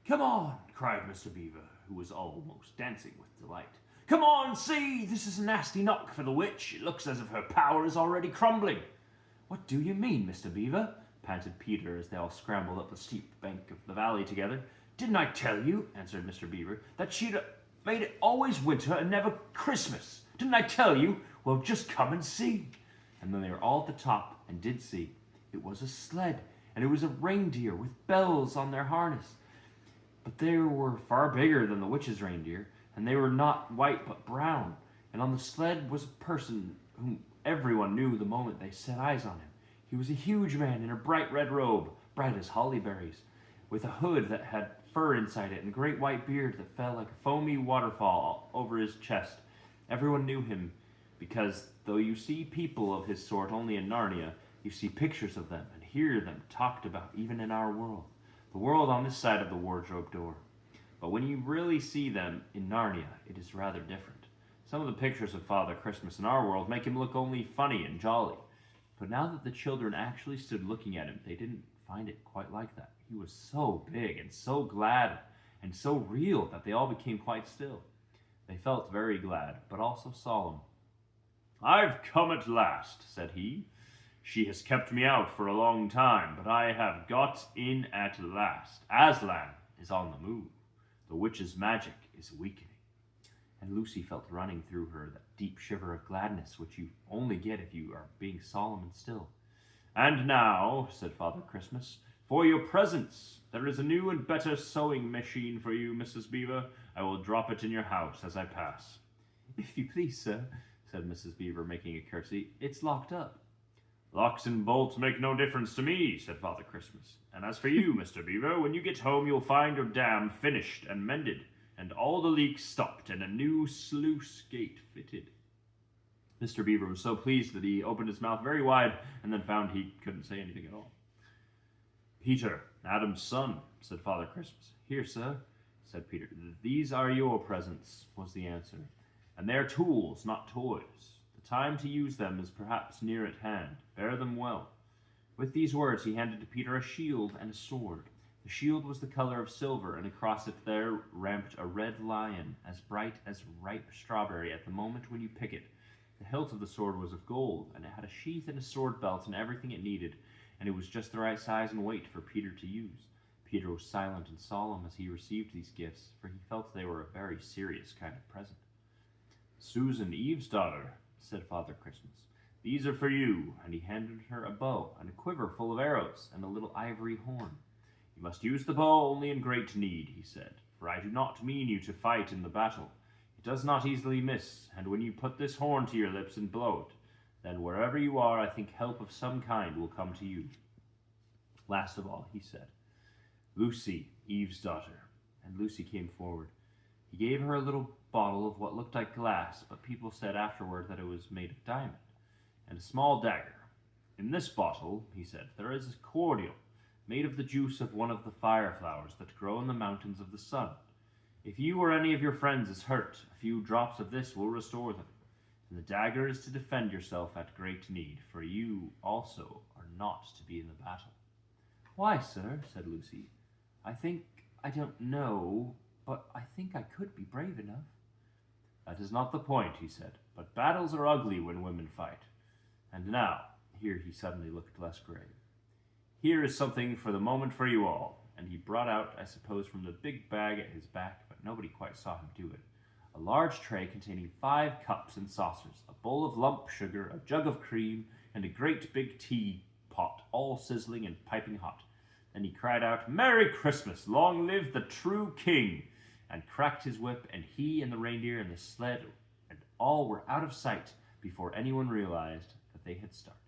"Come on," cried Mr. Beaver, who was almost dancing with delight. "Come on, see! This is a nasty knock for the witch. It looks as if her power is already crumbling." "What do you mean, Mr. Beaver?" panted Peter as they all scrambled up the steep bank of the valley together. "Didn't I tell you," answered Mr. Beaver, "that she'd made it always winter and never Christmas? Didn't I tell you? Well, just come and see." And then they were all at the top and did see. It was a sled, and it was a reindeer with bells on their harness. But they were far bigger than the witch's reindeer, and they were not white but brown. And on the sled was a person whom everyone knew the moment they set eyes on him. He was a huge man in a bright red robe, bright as holly berries, with a hood that had fur inside it and a great white beard that fell like a foamy waterfall over his chest. Everyone knew him because, though you see people of his sort only in Narnia, you see pictures of them and hear them talked about even in our world, the world on this side of the wardrobe door. But when you really see them in Narnia, it is rather different. Some of the pictures of Father Christmas in our world make him look only funny and jolly. But now that the children actually stood looking at him, they didn't find it quite like that. He was so big and so glad and so real that they all became quite still. They felt very glad, but also solemn. "I've come at last," said he. "She has kept me out for a long time, but I have got in at last. Aslan is on the move. The witch's magic is weakening." And Lucy felt running through her that deep shiver of gladness which you only get if you are being solemn and still. "And now," said Father Christmas, "for your presents. There is a new and better sewing machine for you, Mrs. Beaver. I will drop it in your house as I pass." "If you please, sir," said Mrs. Beaver, making a curtsy, "it's locked up." "Locks and bolts make no difference to me," said Father Christmas. "And as for you, Mr. Beaver, when you get home you'll find your dam finished and mended, and all the leaks stopped, and a new sluice gate fitted." Mr. Beaver was so pleased that he opened his mouth very wide, and then found he couldn't say anything at all. "Peter, Adam's son," said Father Christmas. "Here, sir," said Peter. "These are your presents," was the answer. "And they're tools, not toys. The time to use them is perhaps near at hand. Bear them well." With these words he handed to Peter a shield and a sword. The shield was the color of silver, and across it there ramped a red lion, as bright as ripe strawberry at the moment when you pick it. The hilt of the sword was of gold, and it had a sheath and a sword belt and everything it needed, and it was just the right size and weight for Peter to use. Peter was silent and solemn as he received these gifts, for he felt they were a very serious kind of present. "Susan, Eve's daughter," said Father Christmas, "these are for you," and he handed her a bow and a quiver full of arrows and a little ivory horn. "You must use the bow only in great need," he said, "for I do not mean you to fight in the battle. It does not easily miss, and when you put this horn to your lips and blow it, then wherever you are, I think help of some kind will come to you." Last of all, he said, "Lucy, Eve's daughter," and Lucy came forward. He gave her a little bottle of what looked like glass, but people said afterward that it was made of diamond, and a small dagger. "In this bottle," he said, "there is a cordial made of the juice of one of the fire flowers that grow in the mountains of the sun. If you or any of your friends is hurt, a few drops of this will restore them. And the dagger is to defend yourself at great need, for you also are not to be in the battle." "Why, sir," said Lucy, I don't know, but I think I could be brave enough." "That is not the point," he said, "but battles are ugly when women fight. And now," here he suddenly looked less grave, "here is something for the moment for you all," and he brought out, I suppose from the big bag at his back, but nobody quite saw him do it, a large tray containing 5 cups and saucers, a bowl of lump sugar, a jug of cream, and a great big tea pot, all sizzling and piping hot. Then he cried out, "Merry Christmas! Long live the true king!" and cracked his whip, and he and the reindeer and the sled and all were out of sight before anyone realized that they had started.